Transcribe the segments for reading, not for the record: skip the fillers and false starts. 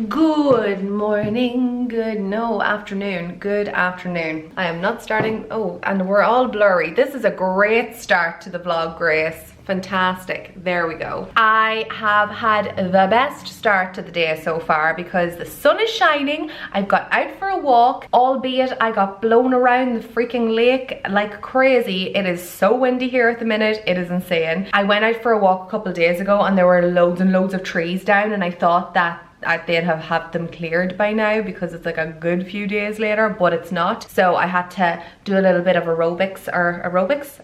Good morning, good afternoon. I am not starting, and we're all blurry. This is a great start to the vlog, Grace. Fantastic, there we go. I have had the best start to the day so far because the sun is shining. I've got out for a walk, albeit I got blown around the freaking lake like crazy. It is so windy here at the minute, it is insane. I went out for a walk a couple of days ago and there were loads and loads of trees down, and I thought that they'd have had them cleared by now because it's like a good few days later, but it's not. So I had to do a little bit of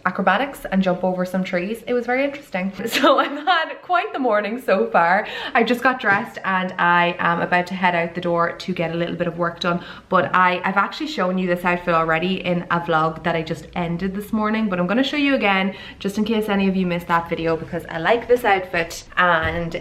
acrobatics and jump over some trees. It was very interesting. So I've had quite the morning so far. I just got dressed and I am about to head out the door to get a little bit of work done. But I've actually shown you this outfit already in a vlog that I just ended this morning, but I'm going to show you again just in case any of you missed that video because I like this outfit and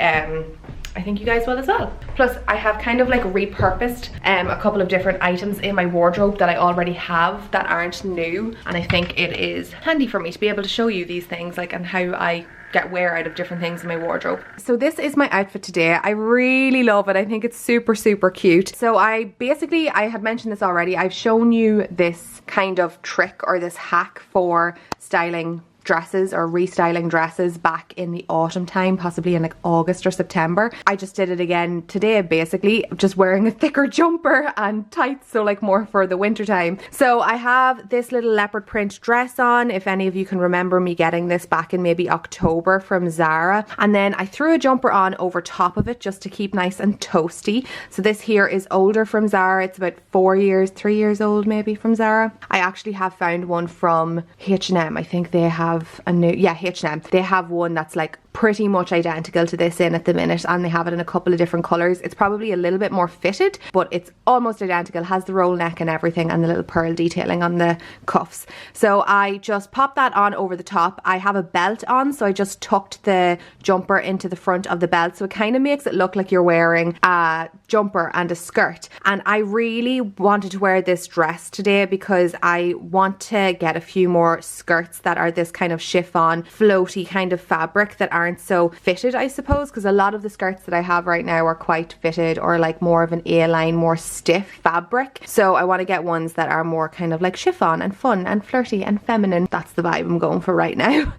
I think you guys will as well. Plus I have kind of like repurposed a couple of different items in my wardrobe that I already have that aren't new, and I think it is handy for me to be able to show you these things like and how I get wear out of different things in my wardrobe. So this is my outfit today. I really love it. I think it's super cute. So I had mentioned this already. I've shown you this kind of trick or this hack for styling dresses or restyling dresses back in the autumn time, possibly in like August or September. I just did it again today, basically just wearing a thicker jumper and tights, so like more for the winter time. So I have this little leopard print dress on, if any of you can remember me getting this back in maybe October from Zara, and then I threw a jumper on over top of it just to keep nice and toasty. So this here is older from Zara. It's about 3 years old maybe from Zara. I actually have found one from H&M. I think they have a new, H&M. They have one that's like pretty much identical to this in at the minute, and they have it in a couple of different colors. It's probably a little bit more fitted, but it's almost identical. It has the roll neck and everything and the little pearl detailing on the cuffs. So I just popped that on over the top. I have a belt on, so I just tucked the jumper into the front of the belt, so it kind of makes it look like you're wearing a jumper and a skirt. And I really wanted to wear this dress today because I want to get a few more skirts that are this kind of chiffon floaty kind of fabric that aren't so fitted, I suppose, because a lot of the skirts that I have right now are quite fitted or like more of an A-line, more stiff fabric. So I want to get ones that are more kind of like chiffon and fun and flirty and feminine. That's the vibe I'm going for right now.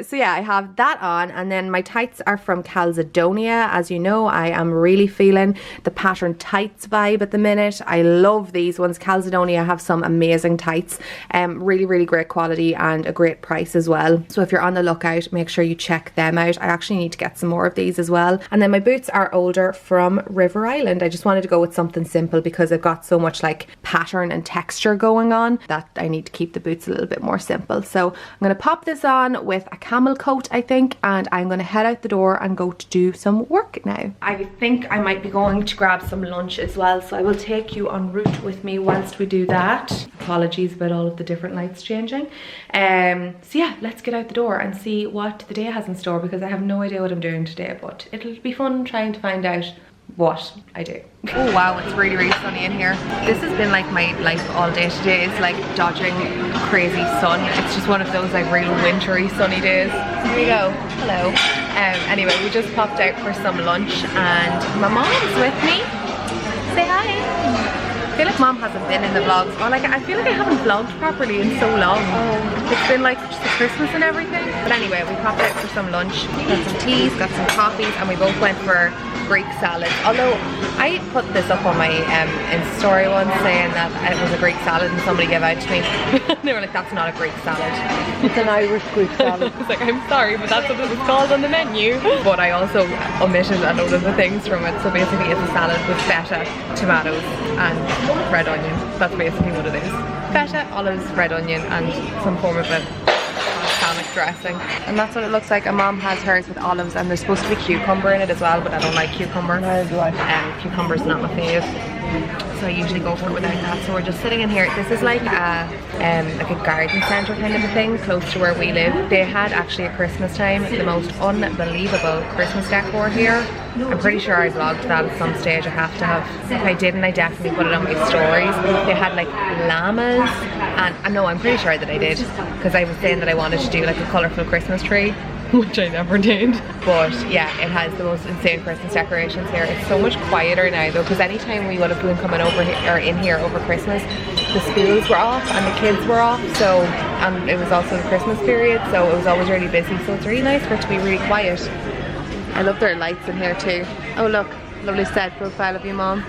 So yeah, I have that on, and then my tights are from Calzedonia. As you know, I am really feeling the pattern tights vibe at the minute. I love these ones. Calzedonia have some amazing tights, really great quality and a great price as well. So if you're on the lookout, make sure you check them out. I actually need to get some more of these as well. And then my boots are older from River Island. I just wanted to go with something simple because I've got so much like pattern and texture going on that I need to keep the boots a little bit more simple. So I'm going to pop this on with a camel coat, I think, and I'm going to head out the door and go to do some work now. I think I might be going to grab some lunch as well, so I will take you en route with me whilst we do that. Apologies about all of the different lights changing. So yeah, let's get out the door and see what the day has in store because I have no idea what I'm doing today, but it'll be fun trying to find out what I do. Oh wow, it's really sunny in here. This has been like my life all day today. It's like dodging crazy sun. It's just one of those like real wintry sunny days. Here we go. Hello. Anyway, we just popped out for some lunch and my mom's with me. Say hi. I feel like mom hasn't been in the vlogs, or like I feel like I haven't vlogged properly in so long. It's been like just the Christmas and everything. But anyway, we popped out for some lunch, got some teas, got some coffees, and we both went for Greek salad. Although I put this up on my Insta story once saying that it was a Greek salad and somebody gave out to me. They were like, that's not a Greek salad. It's an Irish Greek salad. I was like, I'm sorry, but that's what it was called on the menu. But I also omitted a load of the things from it. So basically it's a salad with feta, tomatoes and red onion. That's basically what it is. Feta, olives, red onion and some form of a balsamic dressing. And that's what it looks like. And mom has hers with olives and there's supposed to be cucumber in it as well, but I don't like cucumber. Cucumber's not my fave. So I usually go for it without that. So we're just sitting in here. This is like a garden centre kind of a thing close to where we live. They had actually at Christmas time the most unbelievable Christmas decor here. I'm pretty sure I vlogged that at some stage. I have to have. If I didn't, I definitely put it on my stories. They had like llamas and no, I'm pretty sure that I did because I was saying that I wanted to do like a colourful Christmas tree. which I never did. But yeah, it has the most insane Christmas decorations here. It's so much quieter now though, because anytime we would have been coming over here, or in here over Christmas, the schools were off and the kids were off, so it was also the Christmas period, so it was always really busy, so it's really nice for it to be really quiet. I love their lights in here too. Oh look, lovely set profile of your mom.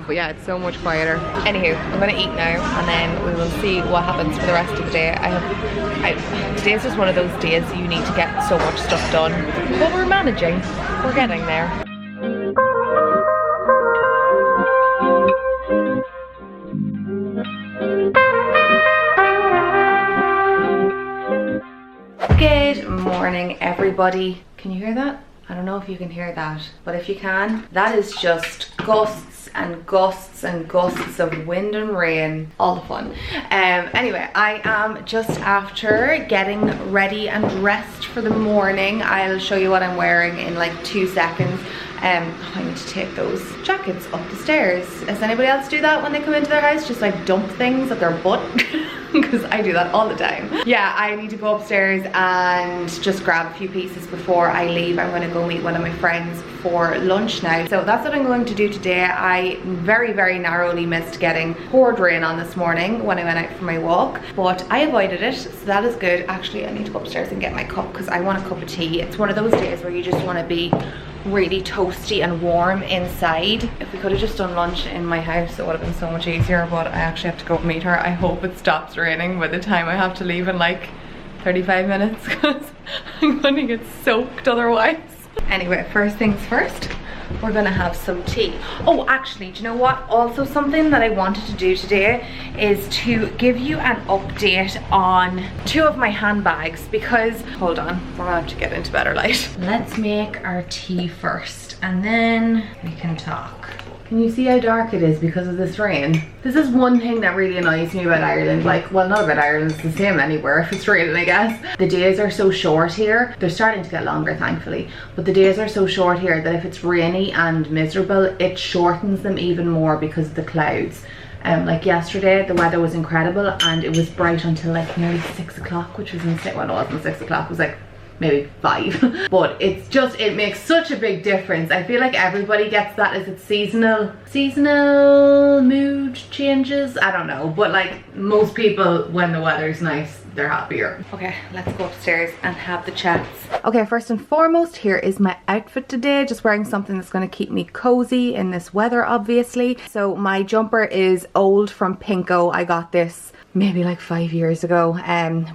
But yeah, it's so much quieter. Anywho, I'm gonna eat now and then we will see what happens for the rest of the day. Today's just one of those days you need to get so much stuff done, but we're managing. We're getting there. Good morning, everybody. Can you hear that? I don't know if you can hear that, but if you can, that is just gusts and gusts and gusts of wind and rain, all the fun. Anyway, I am just after getting ready and dressed for the morning. I'll show you what I'm wearing in like 2 seconds. I need to take those jackets up the stairs. Does anybody else do that when they come into their house? Just like dump things up their butt? Because I do that all the time. Yeah, I need to go upstairs and just grab a few pieces before I leave. I'm going to go meet one of my friends for lunch now. So that's what I'm going to do today. I very, very narrowly missed getting poured rain on this morning when I went out for my walk, but I avoided it, so that is good. Actually, I need to go upstairs and get my cup because I want a cup of tea. It's one of those days where you just want to be really toasty and warm inside. If we could have just done lunch in my house, it would have been so much easier, but I actually have to go meet her. I hope it stops raining by the time I have to leave in like 35 minutes because I'm gonna get soaked otherwise. Anyway, first things first, we're gonna have some tea. Oh, actually, do you know what? Also something that I wanted to do today is to give you an update on 2 of my handbags because, hold on, we're gonna have to get into better light. Let's make our tea first and then we can talk. Can you see how dark it is because of this rain? This is one thing that really annoys me about Ireland. Like, well, not about Ireland, it's the same anywhere if it's raining, I guess. The days are so short here. They're starting to get longer, thankfully. But the days are so short here that if it's rainy and miserable, it shortens them even more because of the clouds. Like yesterday, the weather was incredible and it was bright until like nearly 6 o'clock, which was insane. Well, it wasn't 6 o'clock, it was like maybe 5. But it's just, it makes such a big difference. I feel like everybody gets that. Is it seasonal mood changes? I don't know, but like most people, when the weather's nice, they're happier. Okay, let's go upstairs and have the chats. Okay, first and foremost, here is my outfit today. Just wearing something that's going to keep me cozy in this weather, obviously. So my jumper is old from Pinko. I got this maybe like 5 years ago,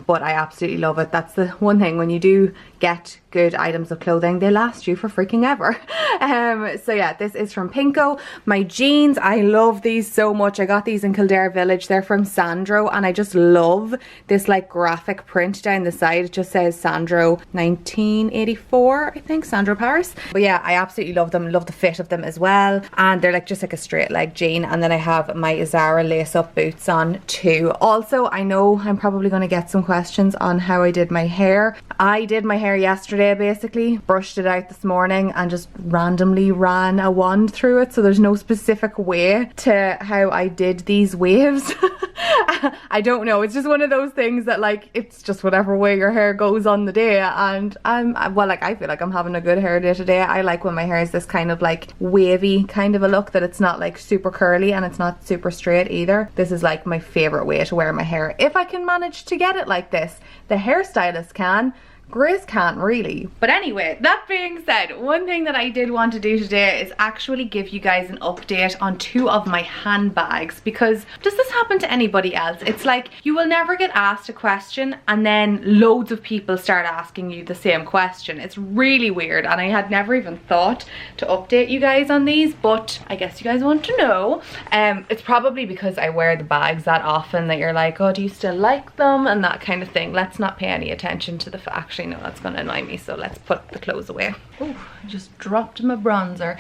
but I absolutely love it. That's the one thing, when you do get good items of clothing, they last you for freaking ever. So yeah, this is from Pinko. My jeans, I love these so much. I got these in Kildare Village. They're from Sandro and I just love this like graphic print down the side. It just says Sandro 1984, I think, Sandro Paris. But yeah, I absolutely love them. Love the fit of them as well, and they're like just like a straight leg jean. And then I have my Zara lace up boots on too. Also, I know I'm probably going to get some questions on how I did my hair. I did my hair yesterday, basically brushed it out this morning and just randomly ran a wand through it, so there's no specific way to how I did these waves. I don't know, it's just one of those things that like, it's just whatever way your hair goes on the day, and well, like I feel like I'm having a good hair day today. I like when my hair is this kind of like wavy kind of a look, that it's not like super curly and it's not super straight either. This is like my favorite way to wear my hair, if I can manage to get it like this. The hairstylist can, Grace can't really. But anyway, that being said, one thing that I did want to do today is actually give you guys an update on 2 of my handbags, because does this happen to anybody else? It's like you will never get asked a question and then loads of people start asking you the same question. It's really weird, and I had never even thought to update you guys on these, but I guess you guys want to know. It's probably because I wear the bags that often that you're like, oh, do you still like them, and that kind of thing. Let's not pay any attention to the fact. No, that's gonna annoy me, so let's put the clothes away. Oh, I just dropped my bronzer.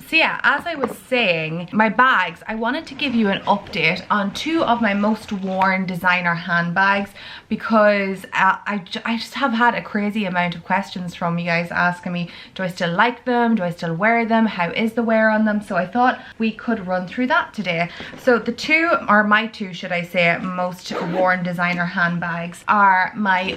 So yeah, as I was saying, my bags, I wanted to give you an update on 2 of my most worn designer handbags, because I just have had a crazy amount of questions from you guys asking me, do I still like them? Do I still wear them? How is the wear on them? So I thought we could run through that today. So the 2, or my 2 should I say, most worn designer handbags are my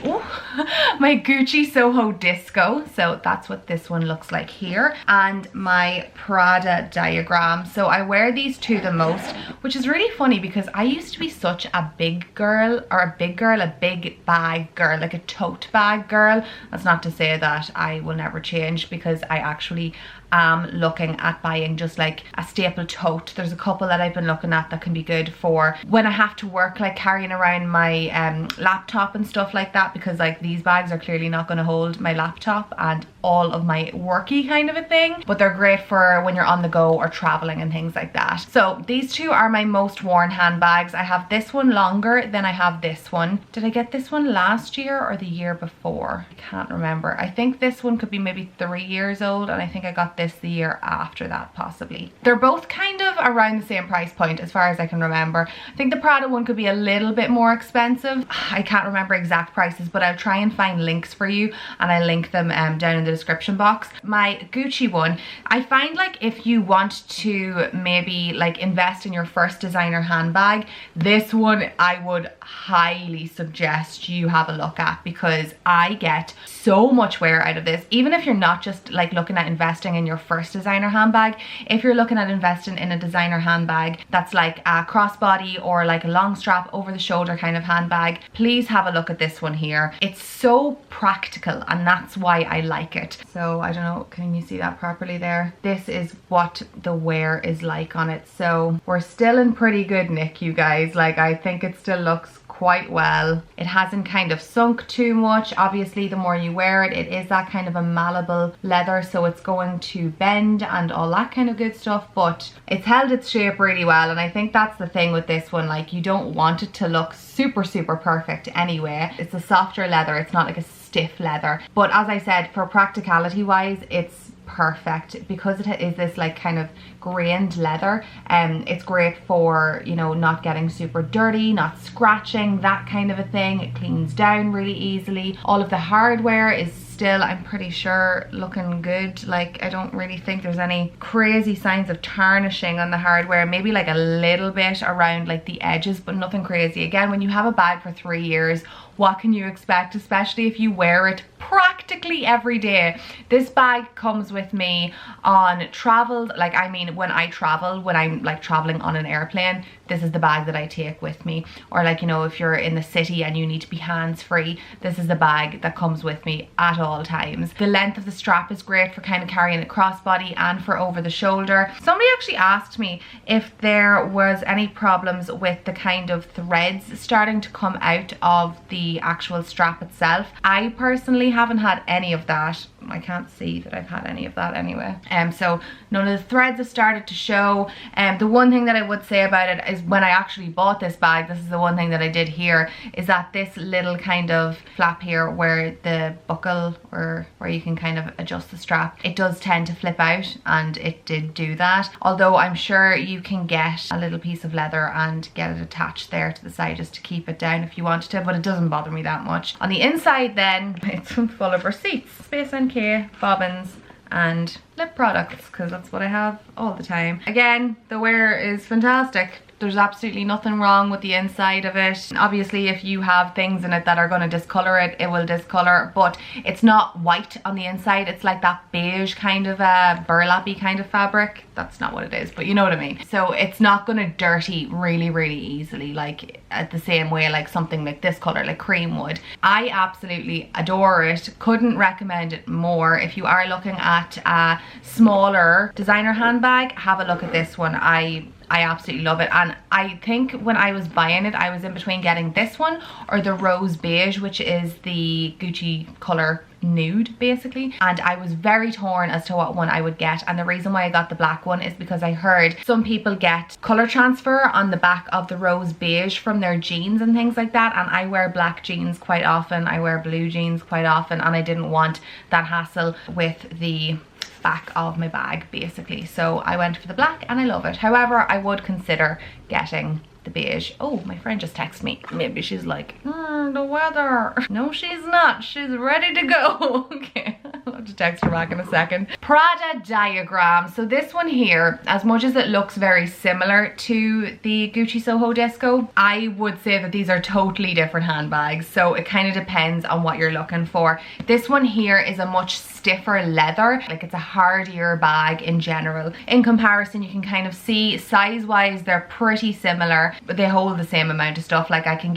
my Gucci Soho Disco, so that's what this one looks like here, and my Prada Diagramme. So I wear these two the most, which is really funny because I used to be such a big girl, or a big bag girl, like a tote bag girl. That's not to say that I will never change, because I actually am looking at buying just like a staple tote. There's a couple that I've been looking at that can be good for when I have to work, like carrying around my laptop and stuff like that, because like these bags are clearly not going to hold my laptop and all of my worky kind of a thing, but they're great for when you're on the go or traveling and things like that. So these two are my most worn handbags. I have this one longer than I have this one. Did I get this one last year or the year before? I can't remember. I think this one could be maybe 3 years old, and I think I got this the year after that, possibly. They're both kind of around the same price point as far as I can remember. I think the Prada one could be a little bit more expensive. I can't remember exact prices, but I'll try and find links for you, and I'll link them down in the description box. My Gucci one, I find like if you want to maybe like invest in your first designer handbag, this one I would highly suggest you have a look at, because I get so much wear out of this. Even if you're not just like looking at investing in your first designer handbag, if you're looking at investing in a designer handbag that's like a crossbody or like a long strap over the shoulder kind of handbag, please have a look at this one here. It's so practical, and that's why I like it. So I don't know, can you see that properly there? This is what the wear is like on it. So we're still in pretty good nick, you guys. Like, I think it still looks quite well. It hasn't kind of sunk too much. Obviously the more you wear it, it is that kind of a malleable leather, so it's going to bend and all that kind of good stuff, but it's held its shape really well. And I think that's the thing with this one, like you don't want it to look super perfect anyway. It's a softer leather, it's not like a stiff leather, but as I said, for practicality wise, it's perfect because it is this like kind of grained leather. It's great for, you know, not getting super dirty, not scratching, that kind of a thing. It cleans down really easily. All of the hardware is still, I'm pretty sure, looking good. Like, I don't really think there's any crazy signs of tarnishing on the hardware. Maybe like a little bit around like the edges, but nothing crazy. Again, when you have a bag for 3 years, what can you expect, especially if you wear it practically every day? This bag comes with me on travel. Like, I mean, when I travel, when I'm like traveling on an airplane, this is the bag that I take with me. Or like, you know, if you're in the city and you need to be hands-free, this is the bag that comes with me at all times. The length of the strap is great for kind of carrying a crossbody and for over the shoulder. Somebody actually asked me if there was any problems with the kind of threads starting to come out of the actual strap itself. I personally haven't had any of that. I can't see that I've had any of that anyway. So none of the threads have started to show. The one thing that I would say about it is when I actually bought this bag, this is the one thing that I did here, is that this little kind of flap here where the buckle, or where you can kind of adjust the strap, it does tend to flip out, and it did do that. Although I'm sure you can get a little piece of leather and get it attached there to the side just to keep it down if you wanted to, but it doesn't bother me that much. On the inside then, it's full of receipts, Space NK, bobbins, and lip products, because that's what I have all the time. Again, the wear is fantastic. There's absolutely nothing wrong with the inside of it. Obviously, if you have things in it that are going to discolor it, it will discolor, but it's not white on the inside. It's like that beige kind of burlappy kind of fabric. That's not what it is, but you know what I mean. So it's not going to dirty really easily, like at the same way like something like this color, like cream would. I absolutely adore it. Couldn't recommend it more. If you are looking at a smaller designer handbag, have a look at this one. I absolutely love it, and I think when I was buying it, I was in between getting this one or the rose beige, which is the Gucci color nude basically, and I was very torn as to what one I would get. And the reason why I got the black one is because I heard some people get color transfer on the back of the rose beige from their jeans and things like that, and I wear black jeans quite often, I wear blue jeans quite often, and I didn't want that hassle with the back of my bag basically, so I went for the black and I love it. However, I would consider getting the beige. Oh, my friend just texted me. Maybe she's like, the weather. No, she's not. She's ready to go. Okay. I'll have to text her back in a second. Prada Diagramme. So this one here, as much as it looks very similar to the Gucci Soho Disco, I would say that these are totally different handbags. So it kind of depends on what you're looking for. This one here is a much stiffer leather, like it's a hardier bag in general. In comparison, you can kind of see size wise they're pretty similar, but they hold the same amount of stuff. Like I can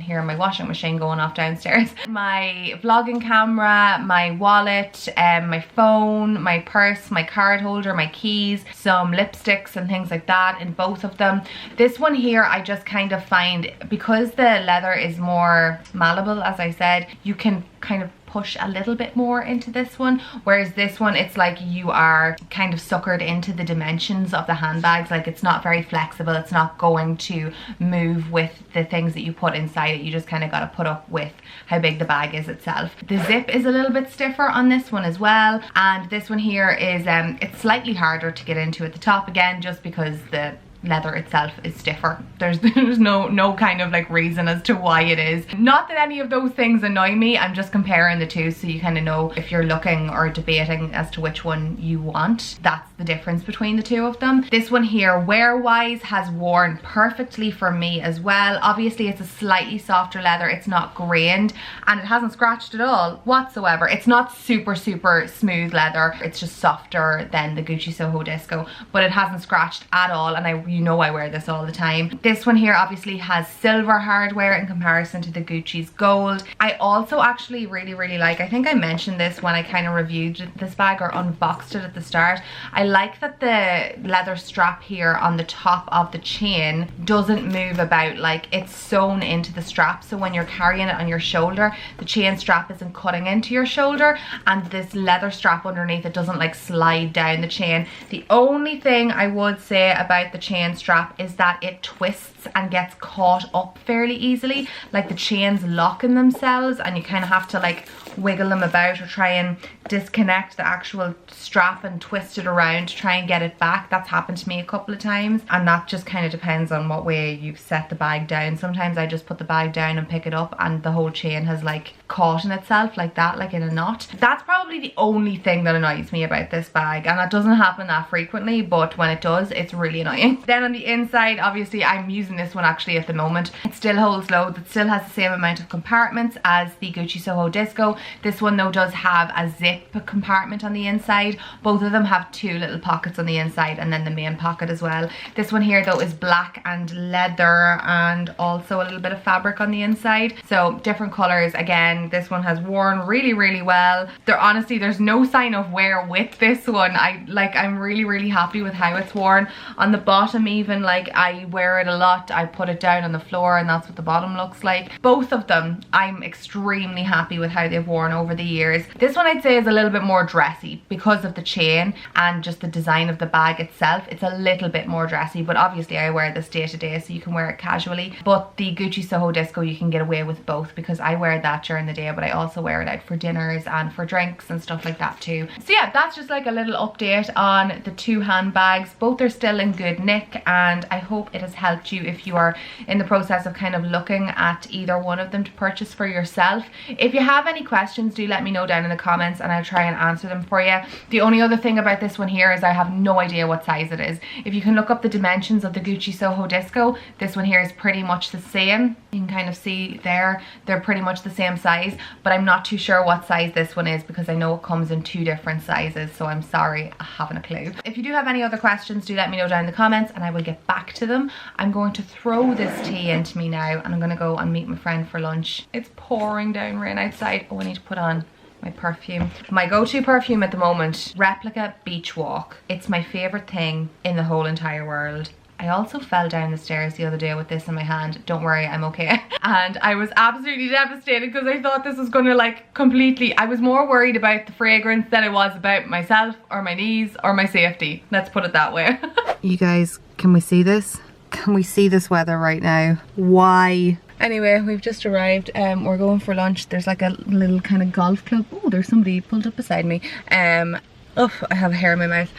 hear my washing machine going off downstairs, my vlogging camera, my wallet, my phone, my purse, my card holder, my keys, some lipsticks and things like that in both of them. This one here, I just kind of find, because the leather is more malleable, as I said, you can kind of push a little bit more into this one, whereas this one, it's like you are kind of suckered into the dimensions of the handbags. Like it's not very flexible, it's not going to move with the things that you put inside it. You just kind of got to put up with how big the bag is itself. The zip is a little bit stiffer on this one as well, and this one here is it's slightly harder to get into at the top, again just because the leather itself is stiffer. There's no kind of like reason as to why it is. Not that any of those things annoy me, I'm just comparing the two so you kind of know if you're looking or debating as to which one you want. That's the difference between the two of them. This one here, wear wise, has worn perfectly for me as well. Obviously it's a slightly softer leather, it's not grained, and it hasn't scratched at all whatsoever. It's not super smooth leather, it's just softer than the Gucci Soho Disco, but it hasn't scratched at all, and you know I wear this all the time. This one here obviously has silver hardware in comparison to the Gucci's gold. I also actually really like, I think I mentioned this when I kind of reviewed this bag or unboxed it at the start, I like that the leather strap here on the top of the chain doesn't move about, like it's sewn into the strap, so when you're carrying it on your shoulder, the chain strap isn't cutting into your shoulder, and this leather strap underneath it doesn't like slide down the chain. The only thing I would say about the chain strap is that it twists and gets caught up fairly easily. Like the chains lock in themselves and you kind of have to like wiggle them about or try and disconnect the actual strap and twist it around to try and get it back. That's happened to me a couple of times, and that just kind of depends on what way you've set the bag down. Sometimes I just put the bag down and pick it up and the whole chain has like caught in itself like that, like in a knot. That's probably the only thing that annoys me about this bag, and that doesn't happen that frequently, but when it does, it's really annoying. Then on the inside, obviously I'm using this one actually at the moment. It still holds loads, it still has the same amount of compartments as the Gucci Soho Disco. This one though does have a zip compartment on the inside. Both of them have two little pockets on the inside and then the main pocket as well. This one here though is black and leather and also a little bit of fabric on the inside, so different colors. Again, this one has worn really well. Honestly, there's no sign of wear with this one. I'm really happy with how it's worn. On the bottom even, like I wear it a lot, I put it down on the floor and that's what the bottom looks like. Both of them I'm extremely happy with how they've worn over the years. This one I'd say is a little bit more dressy because of the chain and just the design of the bag itself. It's a little bit more dressy, but obviously I wear this day to day so you can wear it casually. But the Gucci Soho Disco, you can get away with both because I wear that during the day, but I also wear it out for dinners and for drinks and stuff like that too. So yeah, that's just like a little update on the two handbags. Both are still in good nick, and I hope it has helped you if you are in the process of kind of looking at either one of them to purchase for yourself. If you have any questions, do let me know down in the comments and I'll try and answer them for you. The only other thing about this one here is I have no idea what size it is. If you can look up the dimensions of the Gucci Soho Disco, this one here is pretty much the same. You can kind of see there, they're pretty much the same size, but I'm not too sure what size this one is because I know it comes in two different sizes, so I'm sorry, I haven't a clue. If you do have any other questions, do let me know down in the comments and I will get back to them. I'm going to throw this tea into me now and I'm going to go and meet my friend for lunch. It's pouring down rain outside. Oh, I need to put on my perfume. My go-to perfume at the moment, Replica Beach Walk. It's my favorite thing in the whole entire world. I also fell down the stairs the other day with this in my hand. Don't worry, I'm okay. And I was absolutely devastated because I thought this was gonna like completely, I was more worried about the fragrance than I was about myself or my knees or my safety. Let's put it that way. You guys, can we see this? Can we see this weather right now? Why? Anyway, we've just arrived. We're going for lunch. There's like a little kind of golf club. Oh, there's somebody pulled up beside me. Oh, I have hair in my mouth.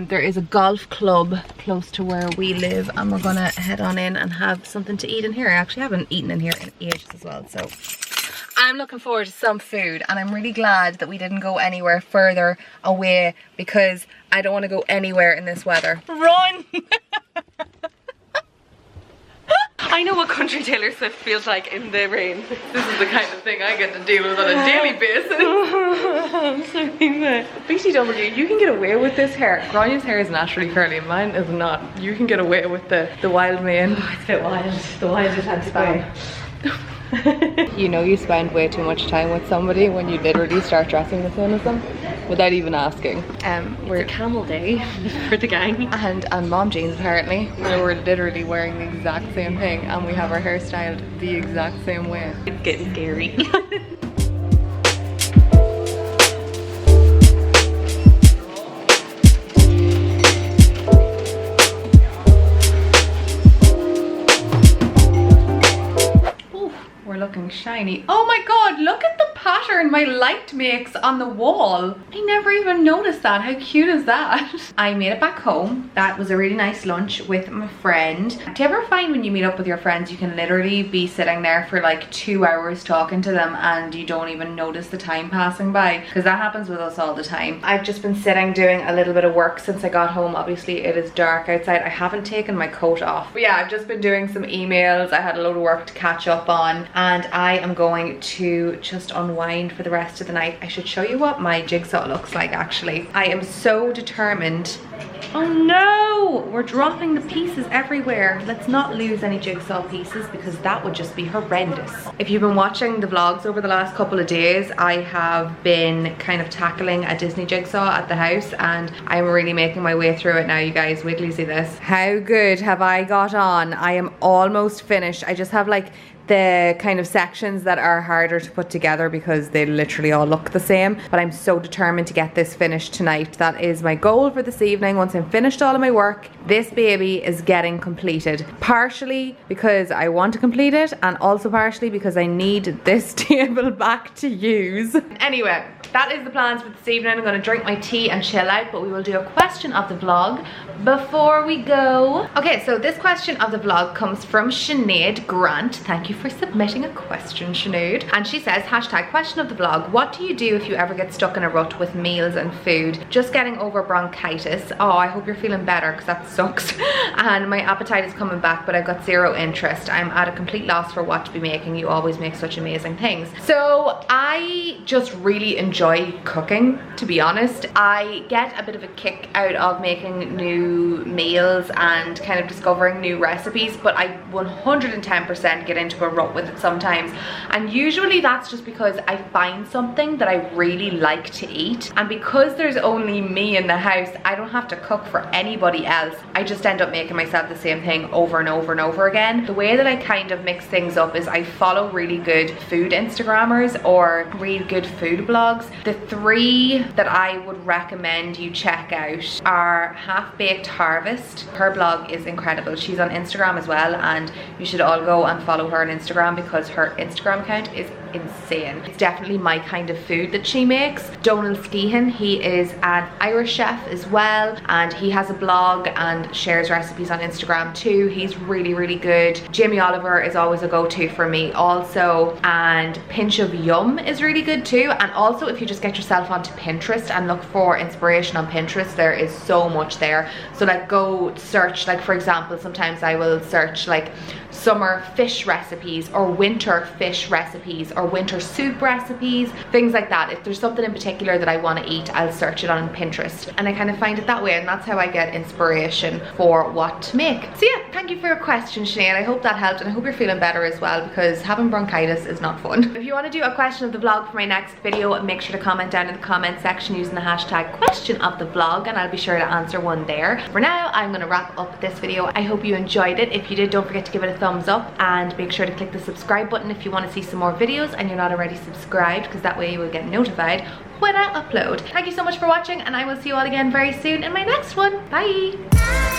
There is a golf club close to where we live and we're gonna head on in and have something to eat in here. I actually haven't eaten in here in ages as well, so I'm looking forward to some food, and I'm really glad that we didn't go anywhere further away because I don't want to go anywhere in this weather. Run! I know what country Taylor Swift feels like in the rain. This is the kind of thing I get to deal with on a daily basis. BTW, you can get away with this hair. Granya's hair is naturally curly, mine is not. You can get away with the wild mane. Oh, it's a bit wild. The wild is had to go. You know you spend way too much time with somebody when you literally start dressing the same as them without even asking. We're camel day for the gang. And mom jeans apparently. We're literally wearing the exact same thing and we have our hair styled the exact same way. It's getting scary. Looking shiny. Oh my god, look at the pattern my light makes on the wall. I never even noticed that. How cute is that? I made it back home. That was a really nice lunch with my friend. Do you ever find when you meet up with your friends you can literally be sitting there for like 2 hours talking to them and you don't even notice the time passing by? Because that happens with us all the time. I've just been sitting doing a little bit of work since I got home. Obviously it is dark outside. I haven't taken my coat off. But yeah, I've just been doing some emails. I had a load of work to catch up on, and I am going to just unwind for the rest of the night. I should show you what my jigsaw looks like actually. I am so determined. Oh no, we're dropping the pieces everywhere. Let's not lose any jigsaw pieces because that would just be horrendous. If you've been watching the vlogs over the last couple of days, I have been kind of tackling a Disney jigsaw at the house and I'm really making my way through it now, you guys. Wait till you see this. How good have I got on? I am almost finished. I just have like the kind of sections that are harder to put together because they literally all look the same, but I'm so determined to get this finished tonight. That is my goal for this evening. Once I'm finished all of my work, this baby is getting completed. Partially because I want to complete it and also partially because I need this table back to use. Anyway, that is the plans for this evening. I'm going to drink my tea and chill out, but we will do a question of the vlog before we go. Okay, so this question of the vlog comes from Sinead Grant. Thank you for submitting a question, Sinead. And she says, hashtag question of the vlog, what do you do if you ever get stuck in a rut with meals and food? Just getting over bronchitis. Oh, I hope you're feeling better because that sucks. And my appetite is coming back, but I've got zero interest. I'm at a complete loss for what to be making. You always make such amazing things. So I just really enjoy cooking, to be honest. I get a bit of a kick out of making new meals and kind of discovering new recipes, but I 110% get into a rut with it sometimes, and usually that's just because I find something that I really like to eat, and because there's only me in the house, I don't have to cook for anybody else. I just end up making myself the same thing over and over and over again. The way that I kind of mix things up is I follow really good food Instagrammers or read good food blogs. The three that I would recommend you check out are Half Baked Harvest. Her blog is incredible. She's on Instagram as well, and you should all go and follow her on Instagram because her Instagram account is insane. It's definitely my kind of food that she makes. Donal Skehan, he is an Irish chef as well, and he has a blog and shares recipes on Instagram too. He's really, really good. Jamie Oliver is always a go-to for me also, and Pinch of Yum is really good too. And also if you just get yourself onto Pinterest and look for inspiration on Pinterest, there is so much there. So like go search, like for example, sometimes I will search like summer fish recipes or winter fish recipes or winter soup recipes, things like that. If there's something in particular that I want to eat, I'll search it on Pinterest, and I kind of find it that way, and that's how I get inspiration for what to make. So yeah, thank you for your question, Sinead. I hope that helped, and I hope you're feeling better as well, because having bronchitis is not fun. If you want to do a question of the vlog for my next video, make sure to comment down in the comment section using the hashtag question of the vlog, and I'll be sure to answer one there. For now, I'm going to wrap up this video. I hope you enjoyed it. If you did, don't forget to give it a thumbs up, and make sure to click the subscribe button if you want to see some more videos and you're not already subscribed, because that way you will get notified when I upload. Thank you so much for watching, and I will see you all again very soon in my next one. Bye!